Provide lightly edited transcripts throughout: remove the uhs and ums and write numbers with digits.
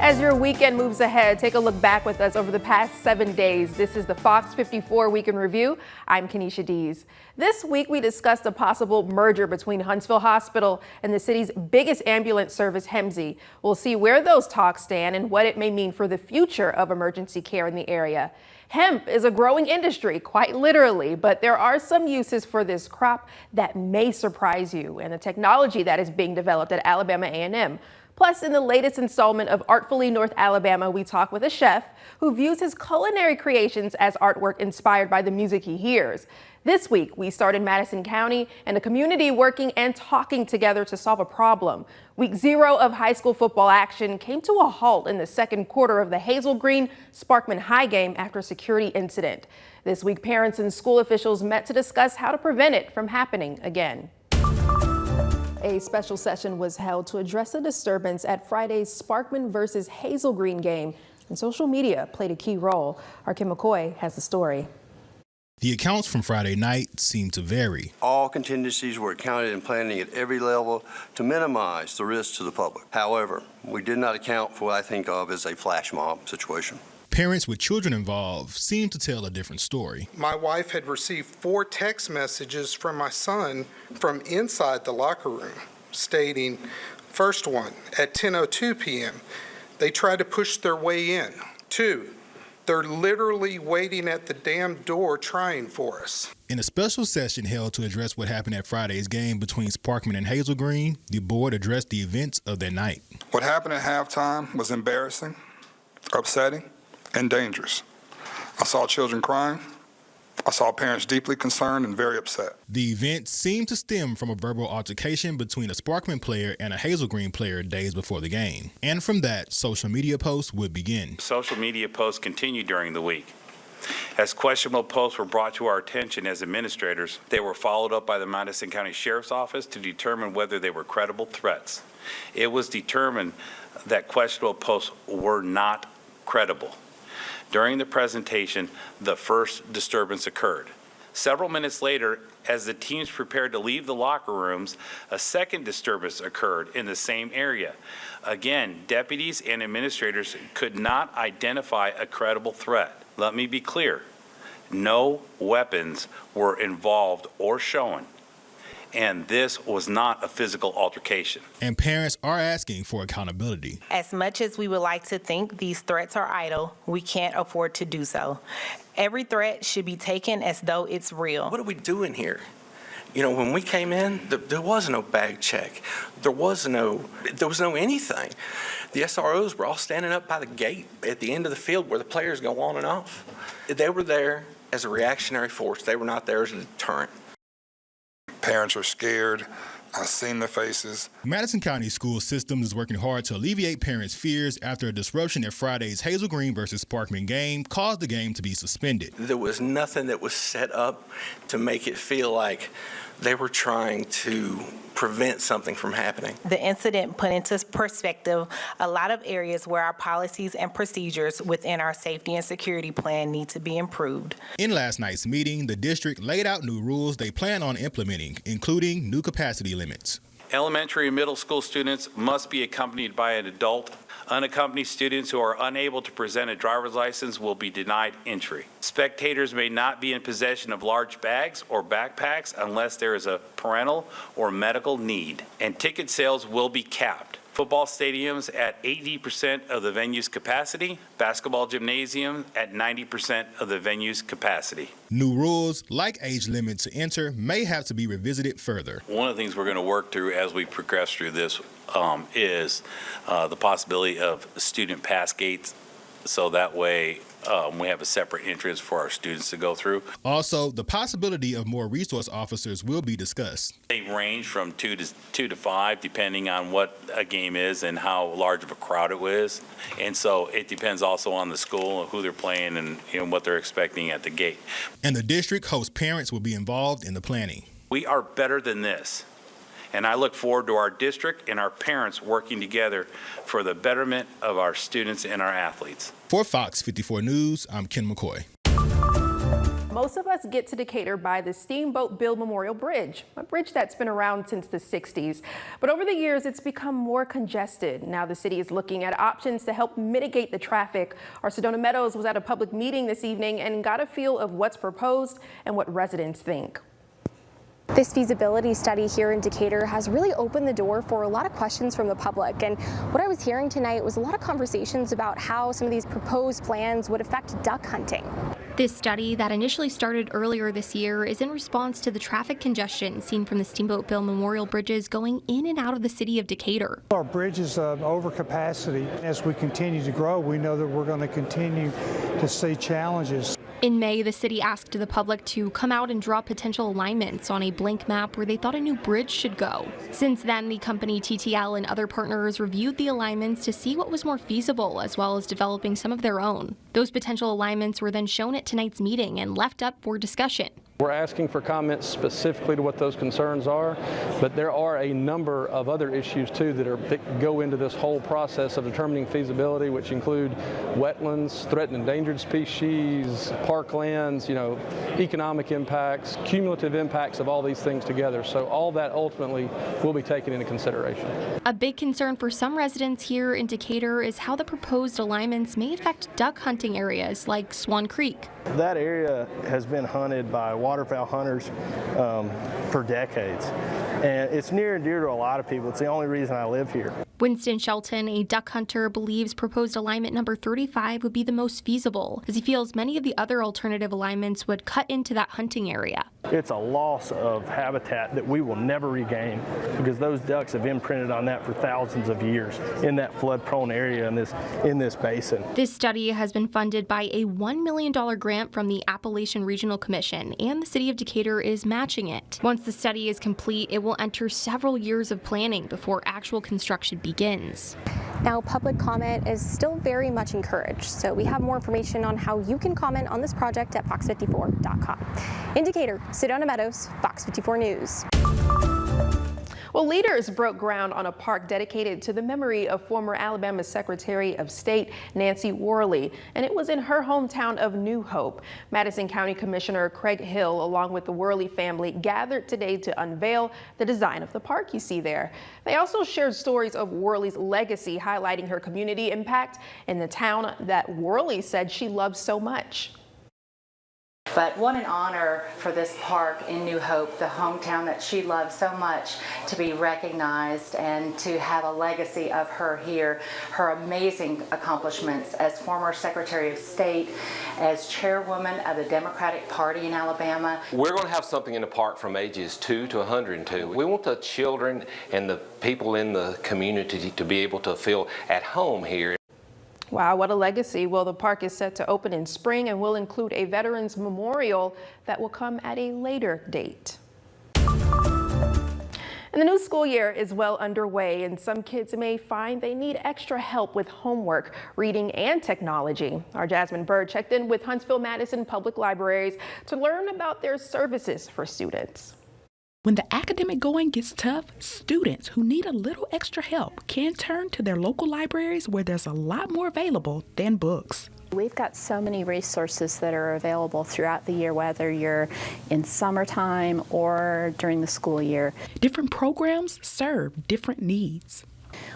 As your weekend moves ahead, take a look back with us over the past 7 days. This is the FOX54 Week in Review. I'm Kenesha Dees. This week, we discussed a possible merger between Huntsville Hospital and the city's biggest ambulance service, hemp. We'll see where those talks stand and what it may mean for the future of emergency care in the area. Hemp is a growing industry, quite literally, but there are some uses for this crop that may surprise you, and the technology that is being developed at Alabama A&M. Plus, in the latest installment of Artfully North Alabama, we talk with a chef who views his culinary creations as artwork inspired by the music he hears. This week, we start in Madison County and a community working and talking together to solve a problem. Week 0 of high school football action came to a halt in the second quarter of the Hazel Green-Sparkman High game after a security incident. This week, parents and school officials met to discuss how to prevent it from happening again. A special session was held to address a disturbance at Friday's Sparkman versus Hazel Green game, and social media played a key role. Our Kim McCoy has the story. The accounts from Friday night seem to vary. All contingencies were accounted in planning at every level to minimize the risk to the public. However, we did not account for what I think of as a flash mob situation. Parents with children involved seem to tell a different story. My wife had received 4 text messages from my son from inside the locker room stating, first one, at 10:02 p.m., they tried to push their way in. 2, they're literally waiting at the damn door trying for us. In a special session held to address what happened at Friday's game between Sparkman and Hazel Green, the board addressed the events of that night. What happened at halftime was embarrassing, upsetting, and dangerous. I saw children crying. I saw parents deeply concerned and very upset. The event seemed to stem from a verbal altercation between a Sparkman player and a Hazel Green player days before the game. And from that, social media posts would begin. Social media posts continued during the week. As questionable posts were brought to our attention as administrators, they were followed up by the Madison County Sheriff's Office to determine whether they were credible threats. It was determined that questionable posts were not credible. During the presentation, the first disturbance occurred. Several minutes later, as the teams prepared to leave the locker rooms, a second disturbance occurred in the same area. Again, deputies and administrators could not identify a credible threat. Let me be clear, no weapons were involved or shown, and this was not a physical altercation. And parents are asking for accountability. As much as we would like to think these threats are idle, we can't afford to do so. Every threat should be taken as though it's real. What are we doing here? You know, when we came in, there was no bag check. There was no anything. The SROs were all standing up by the gate at the end of the field where the players go on and off. They were there as a reactionary force. They were not there as a deterrent. Parents are scared. I've seen their faces. Madison County School System is working hard to alleviate parents' fears after a disruption at Friday's Hazel Green versus Sparkman game caused the game to be suspended. There was nothing that was set up to make it feel like they were trying to prevent something from happening. The incident put into perspective a lot of areas where our policies and procedures within our safety and security plan need to be improved. In last night's meeting, the district laid out new rules they plan on implementing, including new capacity limits. Elementary and middle school students must be accompanied by an adult. Unaccompanied students who are unable to present a driver's license will be denied entry. Spectators may not be in possession of large bags or backpacks unless there is a parental or medical need, and ticket sales will be capped. Football stadiums at 80% of the venue's capacity, basketball gymnasium at 90% of the venue's capacity. New rules, like age limit to enter, may have to be revisited further. One of the things we're going to work through as we progress through this is the possibility of student pass gates, so that way we have a separate entrance for our students to go through. Also, the possibility of more resource officers will be discussed. They range from 2 to 5, depending on what a game is and how large of a crowd it is. And so it depends also on the school, who they're playing, and what they're expecting at the gate. And the district hopes parents will be involved in the planning. We are better than this. And I look forward to our district and our parents working together for the betterment of our students and our athletes. For Fox 54 News, I'm Ken McCoy. Most of us get to Decatur by the Steamboat Bill Memorial Bridge, a bridge that's been around since the 60s. But over the years, it's become more congested. Now the city is looking at options to help mitigate the traffic. Our Sedona Meadows was at a public meeting this evening and got a feel of what's proposed and what residents think. This feasibility study here in Decatur has really opened the door for a lot of questions from the public. And what I was hearing tonight was a lot of conversations about how some of these proposed plans would affect duck hunting. This study that initially started earlier this year is in response to the traffic congestion seen from the Steamboat Bill Memorial bridges going in and out of the city of Decatur. Our bridge is over capacity. As we continue to grow, we know that we're going to continue to see challenges. In May, the city asked the public to come out and draw potential alignments on a blank map where they thought a new bridge should go. Since then, the company TTL and other partners reviewed the alignments to see what was more feasible, as well as developing some of their own. Those potential alignments were then shown at tonight's meeting and left up for discussion. We're asking for comments specifically to what those concerns are, but there are a number of other issues too that go into this whole process of determining feasibility, which include wetlands, threatened endangered species, parklands, economic impacts, cumulative impacts of all these things together. So all that ultimately will be taken into consideration. A big concern for some residents here in Decatur is how the proposed alignments may affect duck hunting areas like Swan Creek. That area has been hunted by waterfowl hunters for decades, and it's near and dear to a lot of people. It's the only reason I live here. Winston Shelton, a duck hunter, believes proposed alignment number 35 would be the most feasible, as he feels many of the other alternative alignments would cut into that hunting area. It's a loss of habitat that we will never regain because those ducks have imprinted on that for thousands of years in that flood-prone area in this basin. This study has been funded by a $1 million grant from the Appalachian Regional Commission, and the city of Decatur is matching it. Once the study is complete, it will enter several years of planning before actual construction begins. Now, public comment is still very much encouraged, so we have more information on how you can comment on this project at fox54.com. In Decatur, Sedona Meadows, Fox 54 News. Well, leaders broke ground on a park dedicated to the memory of former Alabama Secretary of State Nancy Worley, and it was in her hometown of New Hope. Madison County Commissioner Craig Hill, along with the Worley family, gathered today to unveil the design of the park you see there. They also shared stories of Worley's legacy, highlighting her community impact in the town that Worley said she loved so much. But what an honor for this park in New Hope, the hometown that she loved so much, to be recognized and to have a legacy of her here, her amazing accomplishments as former Secretary of State, as chairwoman of the Democratic Party in Alabama. We're going to have something in the park from ages 2 to 102. We want the children and the people in the community to be able to feel at home here. Wow, what a legacy. Well, the park is set to open in spring and will include a veterans memorial that will come at a later date. And the new school year is well underway, and some kids may find they need extra help with homework, reading, and technology. Our Jasmine Bird checked in with Huntsville-Madison Public Libraries to learn about their services for students. When the academic going gets tough, students who need a little extra help can turn to their local libraries where there's a lot more available than books. We've got so many resources that are available throughout the year, whether you're in summertime or during the school year. Different programs serve different needs.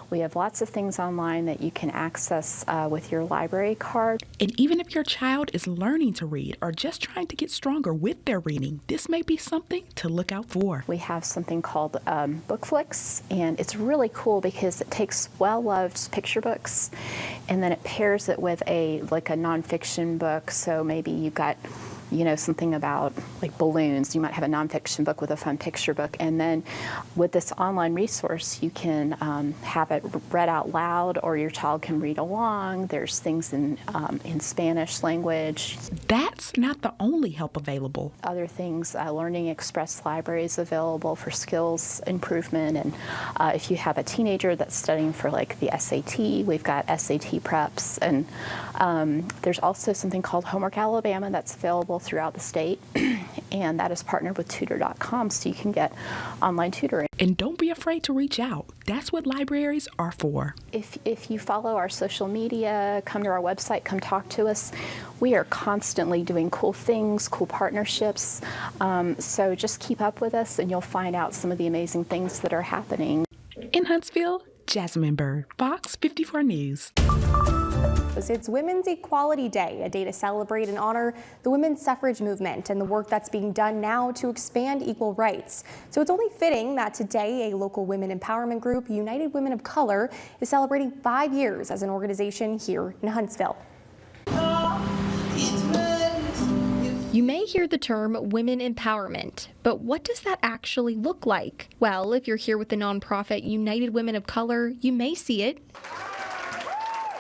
We have lots of things online that you can access with your library card. And even if your child is learning to read or just trying to get stronger with their reading, this may be something to look out for. We have something called Bookflix, and it's really cool because it takes well-loved picture books and then it pairs it with a nonfiction book. So maybe you've got something about like balloons. You might have a nonfiction book with a fun picture book. And then with this online resource, you can have it read out loud, or your child can read along. There's things in Spanish language. That's not the only help available. Other things, Learning Express Library is available for skills improvement. And if you have a teenager that's studying for like the SAT, we've got SAT preps. And there's also something called Homework Alabama that's available throughout the state. and that is partnered with tutor.com, so you can get online tutoring. And don't be afraid to reach out. That's what libraries are for. If you follow our social media, come to our website, come talk to us, we are constantly doing cool things, cool partnerships. So just keep up with us and you'll find out some of the amazing things that are happening. In Huntsville, Jasmine Bird, Fox 54 News. It's Women's Equality Day, a day to celebrate and honor the women's suffrage movement and the work that's being done now to expand equal rights. So it's only fitting that today a local women empowerment group, United Women of Color, is celebrating 5 years as an organization here in Huntsville. You may hear the term women empowerment, but what does that actually look like? Well, if you're here with the nonprofit United Women of Color, you may see it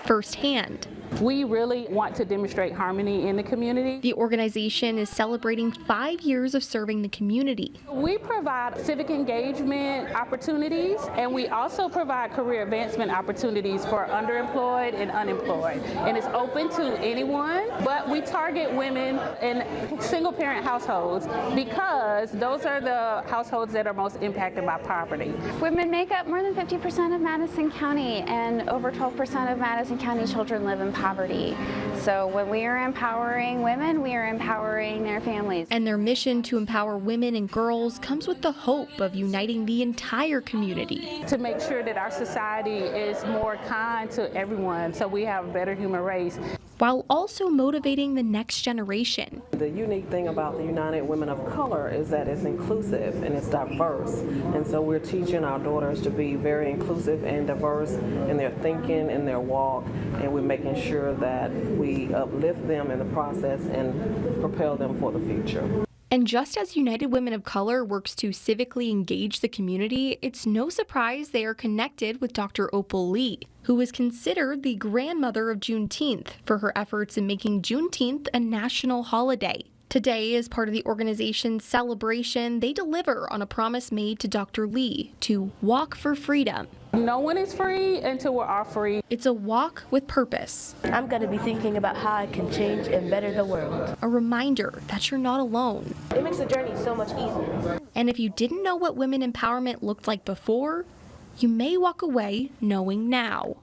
firsthand. We really want to demonstrate harmony in the community. The organization is celebrating 5 years of serving the community. We provide civic engagement opportunities, and we also provide career advancement opportunities for underemployed and unemployed. And it's open to anyone, but we target women in single-parent households because those are the households that are most impacted by poverty. Women make up more than 50% of Madison County, and over 12% of Madison County children live in poverty. So when we are empowering women, we are empowering their families. And their mission to empower women and girls comes with the hope of uniting the entire community. To make sure that our society is more kind to everyone so we have a better human race. While also motivating the next generation. The unique thing about the United Women of Color is that it's inclusive and it's diverse. And so we're teaching our daughters to be very inclusive and diverse in their thinking and their walk. And we're making sure that we uplift them in the process and propel them for the future. And just as United Women of Color works to civically engage the community, it's no surprise they are connected with Dr. Opal Lee, who is considered the grandmother of Juneteenth for her efforts in making Juneteenth a national holiday. Today, as part of the organization's celebration, they deliver on a promise made to Dr. Lee to walk for freedom. No one is free until we're all free. It's a walk with purpose. I'm going to be thinking about how I can change and better the world. A reminder that you're not alone. It makes the journey so much easier. And if you didn't know what women empowerment looked like before, you may walk away knowing now.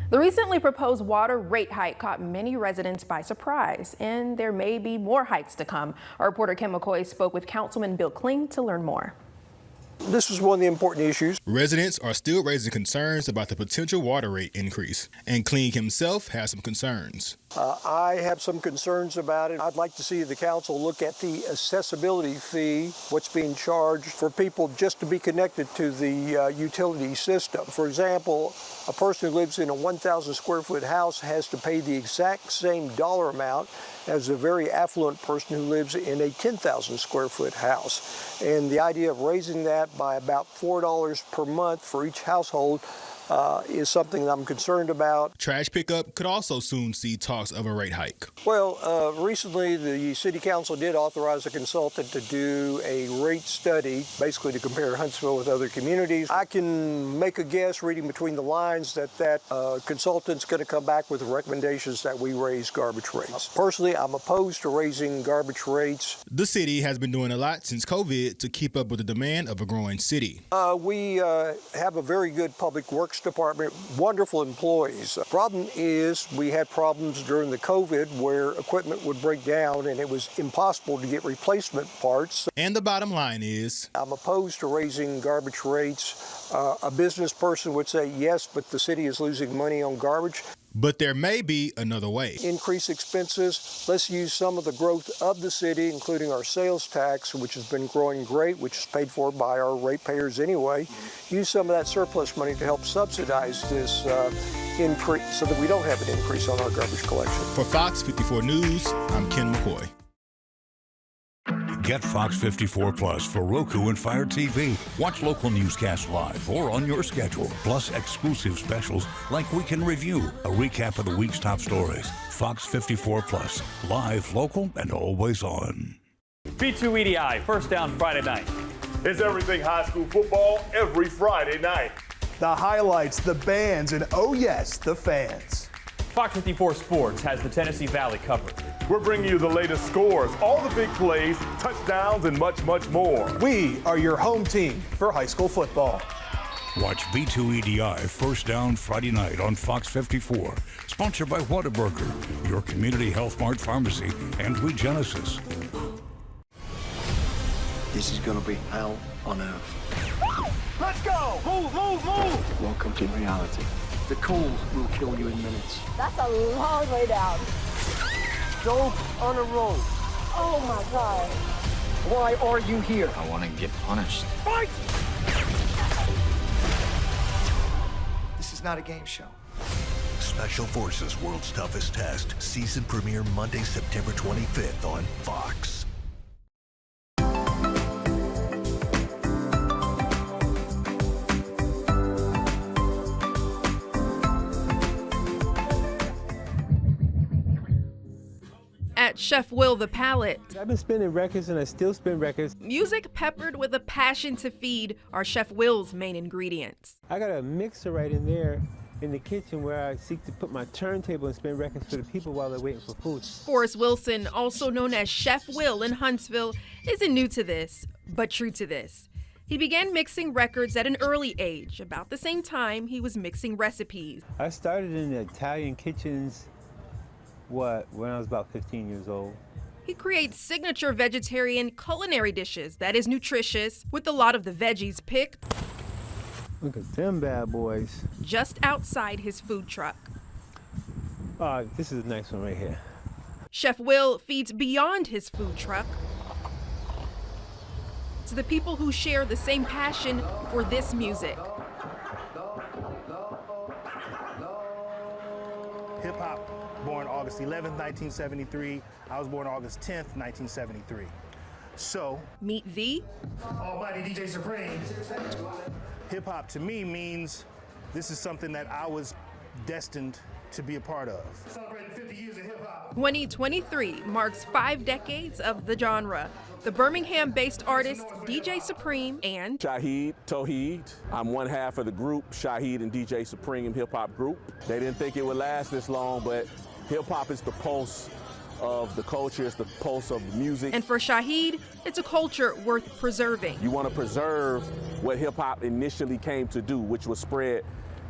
The recently proposed water rate hike caught many residents by surprise, and there may be more hikes to come. Our reporter Kim McCoy spoke with Councilman Bill Kling to learn more. This is one of the important issues. Residents are still raising concerns about the potential water rate increase, and Kling himself has some concerns. I have some concerns about it. I'd like to see the council look at the accessibility fee, what's being charged for people just to be connected to the utility system. For example, a person who lives in a 1,000 square foot house has to pay the exact same dollar amount as a very affluent person who lives in a 10,000 square foot house. And the idea of raising that by about $4 per month for each household is something that I'm concerned about. Trash pickup could also soon see talks of a rate hike. Well, recently the City Council did authorize a consultant to do a rate study, basically to compare Huntsville with other communities. I can make a guess reading between the lines that consultant's going to come back with recommendations that we raise garbage rates. Personally, I'm opposed to raising garbage rates. The city has been doing a lot since COVID to keep up with the demand of a growing city. We have a very good public works department, wonderful employees. The problem is we had problems during the COVID where equipment would break down and it was impossible to get replacement parts. And the bottom line is, I'm opposed to raising garbage rates. A business person would say yes, but the city is losing money on garbage. But there may be another way. Increase expenses. Let's use some of the growth of the city, including our sales tax, which has been growing great, which is paid for by our ratepayers anyway. Use some of that surplus money to help subsidize this increase so that we don't have an increase on our garbage collection. For Fox 54 News, I'm Ken McCoy. Get Fox 54 Plus for Roku and Fire TV. Watch local newscasts live or on your schedule, plus exclusive specials like Weekend Review, a recap of the week's top stories. Fox 54 Plus, live, local, and always on. B2 EDI, first down Friday night. It's everything high school football every Friday night. The highlights, the bands, and oh yes, the fans. Fox 54 Sports has the Tennessee Valley covered. We're bringing you the latest scores, all the big plays, touchdowns, and much, much more. We are your home team for high school football. Watch B2EDI First Down Friday night on Fox 54. Sponsored by Whataburger, your community health mart pharmacy, and WeGenesis. This is going to be hell on earth. Let's go! Move, move, move! Welcome to reality. The cold will kill you in minutes. That's a long way down. Dope on a roll. Oh my God. Why are you here? I want to get punished. Fight! This is not a game show. Special Forces World's Toughest Test. Season premiere Monday, September 25th on Fox. At Chef Will the Palate. I've been spinning records and I still spin records. Music peppered with a passion to feed are Chef Will's main ingredients. I got a mixer right in there in the kitchen where I seek to put my turntable and spin records for the people while they're waiting for food. Forrest Wilson, also known as Chef Will in Huntsville, isn't new to this, but true to this. He began mixing records at an early age, about the same time he was mixing recipes. I started in the Italian kitchens when I was about 15 years old. He creates signature vegetarian culinary dishes that is nutritious, with a lot of the veggies picked Look at them bad boys. just outside his food truck. This is a nice one right here. Chef Will feeds beyond his food truck to the people who share the same passion for this music. Hip hop, born August 11th, 1973. I was born August 10th, 1973. So, meet the almighty DJ Supreme. Hip hop to me means this is something that I was destined to be a part of. Celebrating 50 years of hip hop. 2023 marks 5 decades of the genre. The Birmingham-based artist DJ Supreme and Shaheed Tauheed. I'm one half of the group, Shaheed and DJ Supreme hip hop group. They didn't think it would last this long, but hip hop is the pulse of the culture, it's the pulse of music. And for Shaheed, it's a culture worth preserving. You want to preserve what hip hop initially came to do, which was spread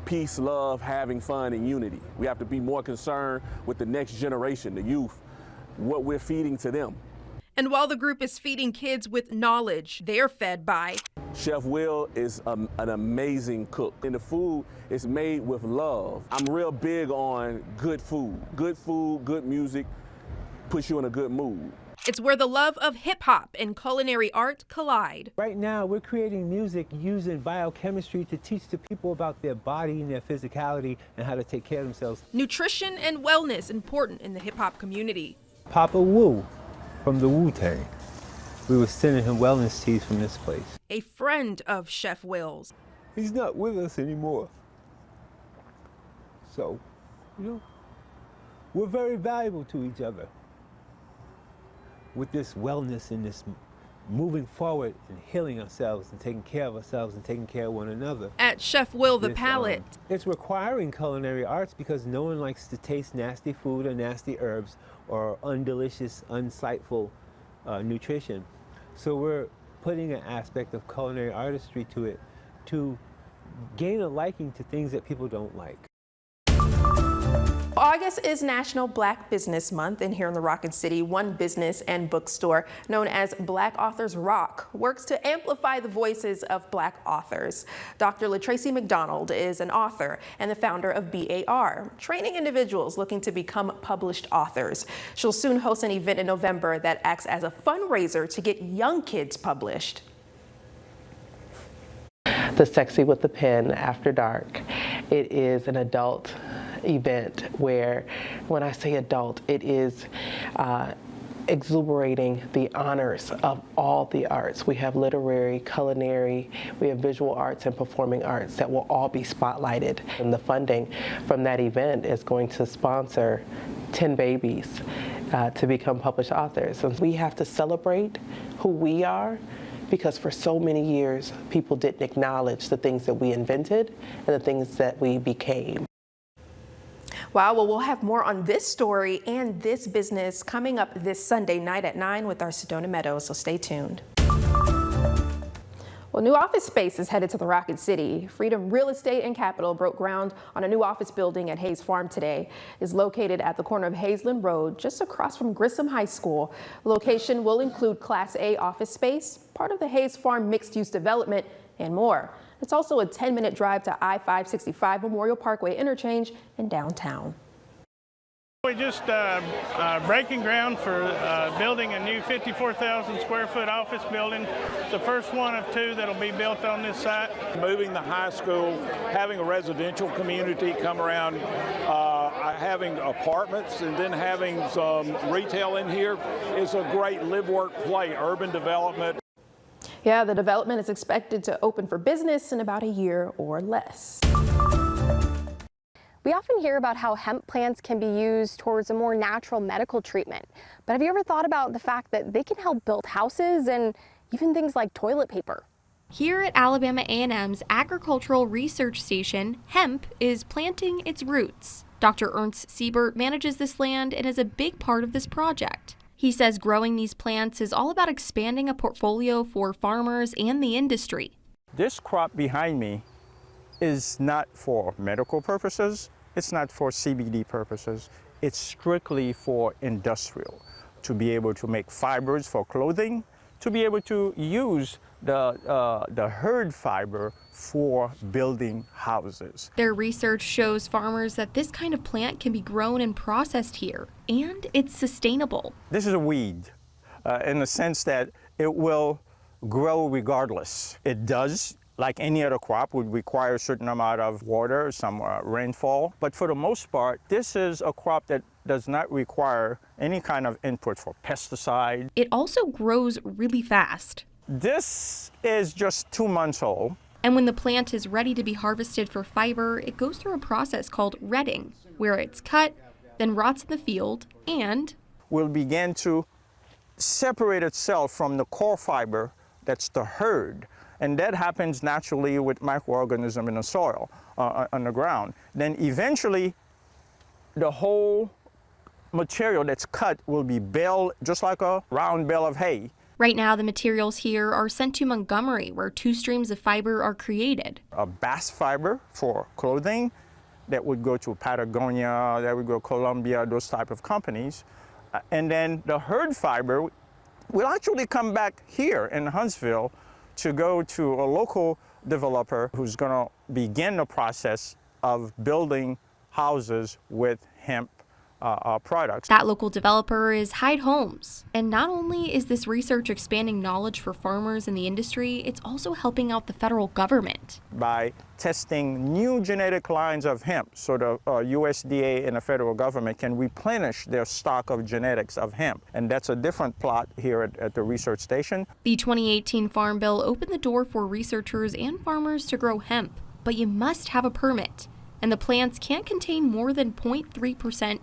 peace, love, having fun, and unity. We have to be more concerned with the next generation, the youth, what we're feeding to them. And while the group is feeding kids with knowledge, they're fed by Chef Will is an amazing cook, and the food is made with love. I'm real big on good food. Good food, good music, puts you in a good mood. It's where the love of hip-hop and culinary art collide. Right now, we're creating music using biochemistry to teach the people about their body and their physicality and how to take care of themselves. Nutrition and wellness important in the hip-hop community. Papa Wu from the Wu-Tang. We were sending him wellness teas from this place. A friend of Chef Will's. He's not with us anymore. So, we're very valuable to each other. With this wellness and this moving forward and healing ourselves and taking care of ourselves and taking care of one another. At Chef Will the Palate. It's requiring culinary arts because no one likes to taste nasty food or nasty herbs or undelicious, unsightful nutrition. So we're putting an aspect of culinary artistry to it to gain a liking to things that people don't like. August is National Black Business Month, and here in the Rockin' City, one business and bookstore known as Black Authors Rock works to amplify the voices of Black authors. Dr. LaTracy McDonald is an author and the founder of BAR, training individuals looking to become published authors. She'll soon host an event in November that acts as a fundraiser to get young kids published. The Sexy with the Pen After Dark. It is an adult event where, when I say adult, it is exuberating the honors of all the arts. We have literary, culinary, we have visual arts and performing arts that will all be spotlighted. And the funding from that event is going to sponsor 10 babies to become published authors. And we have to celebrate who we are, because for so many years, people didn't acknowledge the things that we invented and the things that we became. Wow, well, we'll have more on this story and this business coming up this Sunday night at 9 with our Sedona Meadows, so stay tuned. Well, new office space is headed to the Rocket City. Freedom Real Estate and Capital broke ground on a new office building at Hayes Farm today. It's located at the corner of Hazeland Road, just across from Grissom High School. The location will include Class A office space, part of the Hayes Farm mixed-use development, and more. It's also a 10-minute drive to I-565 Memorial Parkway interchange in downtown. We're just breaking ground for building a new 54,000 square foot office building. It's the first one of two that'll be built on this site. Moving the high school, having a residential community come around, having apartments, and then having some retail in here is a great live, work, play urban development. Yeah, the development is expected to open for business in about a year or less. We often hear about how hemp plants can be used towards a more natural medical treatment. But have you ever thought about the fact that they can help build houses and even things like toilet paper? Here at Alabama A&M's Agricultural Research Station, hemp is planting its roots. Dr. Ernst Siebert manages this land and is a big part of this project. He says growing these plants is all about expanding a portfolio for farmers and the industry. This crop behind me is not for medical purposes, it's not for CBD purposes, it's strictly for industrial, to be able to make fibers for clothing, to be able to use the herd fiber for building houses. Their research shows farmers that this kind of plant can be grown and processed here, and it's sustainable. This is a weed in the sense that it will grow regardless. It does, like any other crop, would require a certain amount of water, some rainfall. But for the most part, this is a crop that does not require any kind of input for pesticide. It also grows really fast. This is just 2 months old. And when the plant is ready to be harvested for fiber, it goes through a process called retting, where it's cut, then rots in the field, and will begin to separate itself from the core fiber that's the herd. And that happens naturally with microorganisms in the soil, on the ground. Then eventually, the whole material that's cut will be baled just like a round bale of hay. Right now, the materials here are sent to Montgomery, where 2 streams of fiber are created. A bast fiber for clothing that would go to Patagonia, that would go Colombia, those type of companies. And then the herd fiber will actually come back here in Huntsville to go to a local developer who's going to begin the process of building houses with hemp products. That local developer is Hyde Homes. And not only is this research expanding knowledge for farmers in the industry, it's also helping out the federal government. By testing new genetic lines of hemp, so the USDA and the federal government can replenish their stock of genetics of hemp. And that's a different plot here at the research station. The 2018 Farm Bill opened the door for researchers and farmers to grow hemp, but you must have a permit. And the plants can't contain more than 0.3%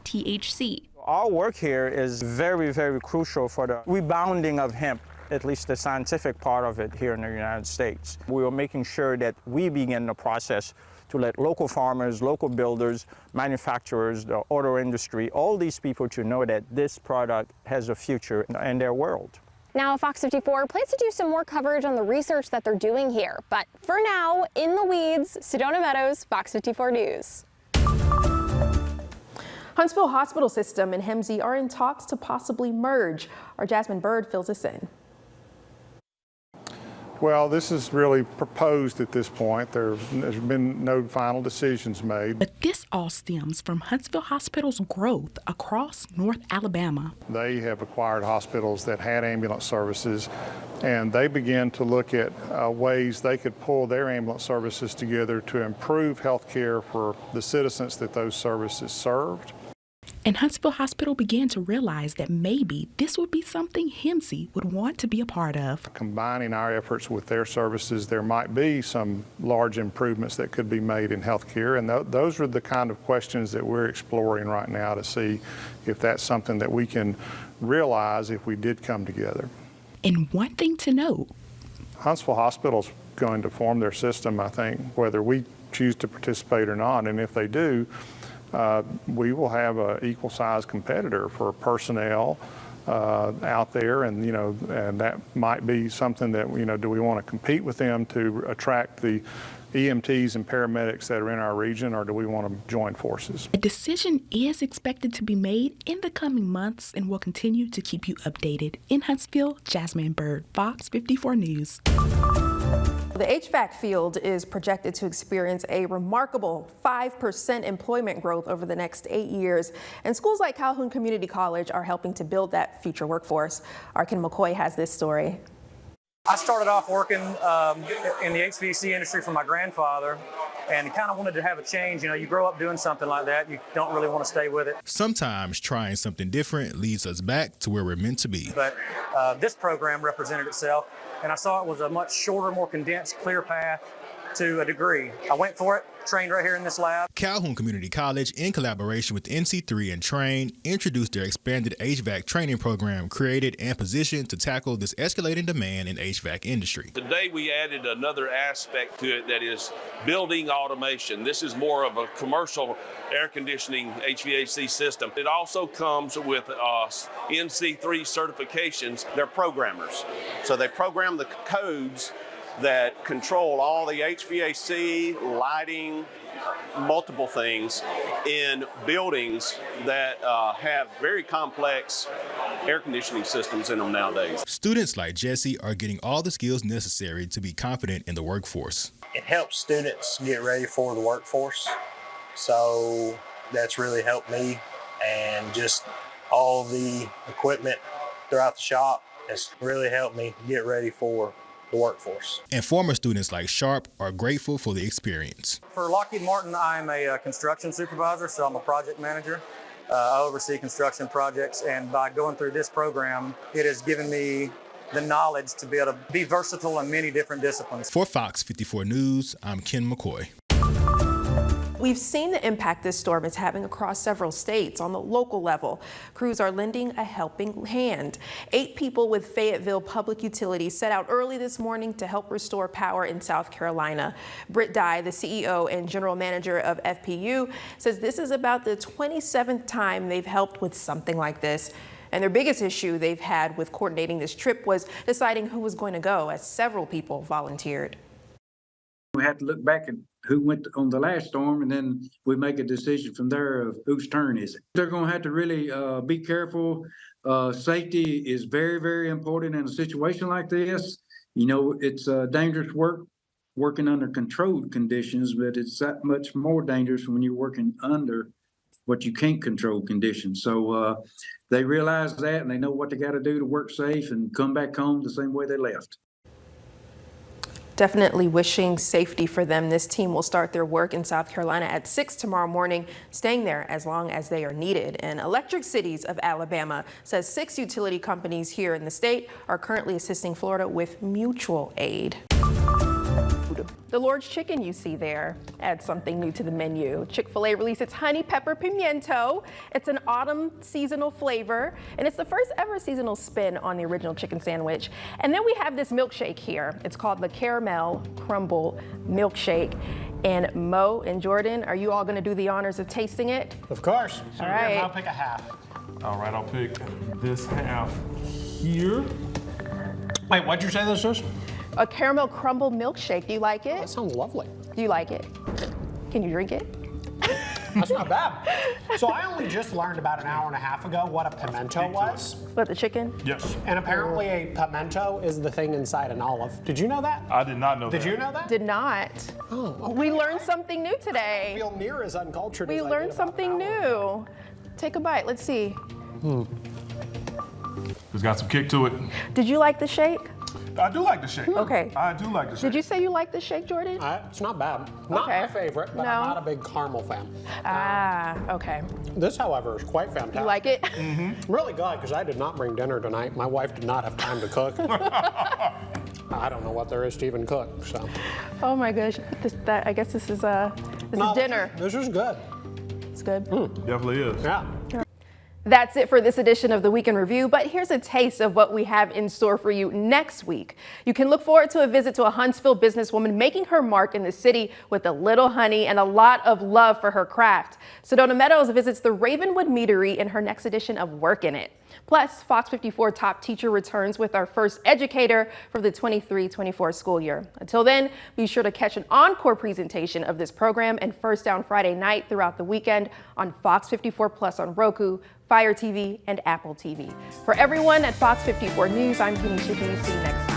THC. Our work here is very, very crucial for the rebounding of hemp, at least the scientific part of it here in the United States. We are making sure that we begin the process to let local farmers, local builders, manufacturers, the auto industry, all these people to know that this product has a future in their world. Now, FOX54 plans to do some more coverage on the research that they're doing here. But for now, in the weeds, Sedona Meadows, FOX54 News. Huntsville Hospital System and HEMZ are in talks to possibly merge. Our Jasmine Bird fills us in. Well, this is really proposed at this point. There's been no final decisions made. But this all stems from Huntsville Hospital's growth across North Alabama. They have acquired hospitals that had ambulance services, and they began to look at ways they could pull their ambulance services together to improve health care for the citizens that those services served. And Huntsville Hospital began to realize that maybe this would be something HEMZ would want to be a part of. Combining our efforts with their services, there might be some large improvements that could be made in healthcare, and those are the kind of questions that we're exploring right now to see if that's something that we can realize if we did come together. And one thing to note, Huntsville Hospital's going to form their system, I think, whether we choose to participate or not, and if they do, we will have an equal-sized competitor for personnel out there, and and that might be something that do we want to compete with them to attract the EMTs and paramedics that are in our region, or do we want to join forces? A decision is expected to be made in the coming months, and we'll continue to keep you updated. In Huntsville, Jasmine Bird, Fox 54 News. The HVAC field is projected to experience a remarkable 5% employment growth over the next 8 years, and schools like Calhoun Community College are helping to build that future workforce. Arkin McCoy has this story. I started off working in the HVAC industry for my grandfather, and kind of wanted to have a change. You grow up doing something like that, you don't really want to stay with it. Sometimes trying something different leads us back to where we're meant to be. But this program represented itself, and I saw it was a much shorter, more condensed, clear path to a degree. I went for it, trained right here in this lab. Calhoun Community College, in collaboration with NC3 and Train, introduced their expanded HVAC training program, created and positioned to tackle this escalating demand in HVAC industry. Today we added another aspect to it, that is building automation. This is more of a commercial air conditioning HVAC system. It also comes with NC3 certifications. They're programmers, so they program the codes that control all the HVAC, lighting, multiple things in buildings that have very complex air conditioning systems in them nowadays. Students like Jesse are getting all the skills necessary to be confident in the workforce. It helps students get ready for the workforce, so that's really helped me, and just all the equipment throughout the shop has really helped me get ready for the workforce. And former students like Sharp are grateful for the experience. For Lockheed Martin, I'm a construction supervisor, so I'm a project manager. I oversee construction projects, and by going through this program, it has given me the knowledge to be able to be versatile in many different disciplines. For Fox 54 News, I'm Ken McCoy. We've seen the impact this storm is having across several states. On the local level, crews are lending a helping hand. 8 people with Fayetteville Public Utilities set out early this morning to help restore power in South Carolina. Britt Dye, the CEO and general manager of FPU, says this is about the 27th time they've helped with something like this. And their biggest issue they've had with coordinating this trip was deciding who was going to go, as several people volunteered. We had to look back at who went on the last storm, and then we make a decision from there of whose turn is it. They're going to have to really be careful. Safety is very, very important in a situation like this. It's dangerous work, working under controlled conditions, but it's that much more dangerous when you're working under what you can't control conditions. So they realize that, and they know what they got to do to work safe and come back home the same way they left. Definitely wishing safety for them. This team will start their work in South Carolina at 6 tomorrow morning, staying there as long as they are needed. And Electric Cities of Alabama says 6 utility companies here in the state are currently assisting Florida with mutual aid. The Lord's Chicken you see there adds something new to the menu. Chick-fil-A released its honey pepper pimiento. It's an autumn seasonal flavor, and it's the first ever seasonal spin on the original chicken sandwich. And then we have this milkshake here. It's called the Caramel Crumble Milkshake. And Mo and Jordan, are you all going to do the honors of tasting it? Of course. All right. I'll pick a half. All right, I'll pick this half here. Wait, what'd you say this is? A caramel crumble milkshake. Do you like it? That sounds lovely. Do you like it? Can you drink it? That's not bad. So I only just learned about an hour and a half ago what a pimento was. What, the chicken? Yes. And apparently a pimento is the thing inside an olive. Did you know that? I did not know that. Did you know that? Did not. Oh, okay. We learned something new today. I don't feel near as uncultured We as I did learned about something an hour new. Take a bite. Let's see. It's got some kick to it. Did you like the shake? I do like the shake. Okay. I do like the shake. Did you say you like the shake, Jordan? It's not bad. Not my favorite, but I'm not a big caramel fan. Okay. This, however, is quite fantastic. You like it? Mm-hmm. Really glad, because I did not bring dinner tonight. My wife did not have time to cook. I don't know what there is to even cook, so. Oh my gosh. I guess this is dinner. This is good. It's good? Definitely is. Yeah. That's it for this edition of the Week in Review, but here's a taste of what we have in store for you next week. You can look forward to a visit to a Huntsville businesswoman making her mark in the city with a little honey and a lot of love for her craft. Sedona Meadows visits the Ravenwood Meadery in her next edition of Work in It. Plus, Fox 54 top teacher returns with our first educator for the 23-24 school year. Until then, be sure to catch an encore presentation of this program and First Down Friday night throughout the weekend on Fox 54 Plus on Roku, Fire TV, and Apple TV. For everyone at Fox 54 News, I'm Kenisha Dees. See you next time.